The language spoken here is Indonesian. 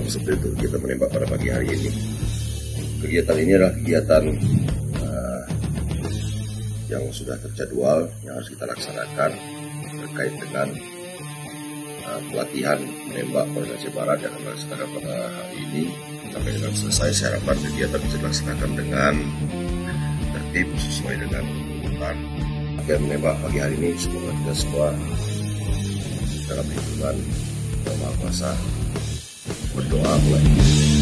seperti itu kita menembak pada pagi hari ini. Kegiatan ini adalah kegiatan yang sudah terjadwal, yang harus kita laksanakan terkait dengan pelatihan menembak Polda Barat yang akan dilaksanakan pada hari ini. Sampai dengan selesai, saya harapkan kegiatan bisa dilaksanakan dengan tertib sesuai dengan tuntutan. Yang menembak pagi hari ini semoga kita semua dalam lindungan Yang Maha Kuasa. Berdoa mulai.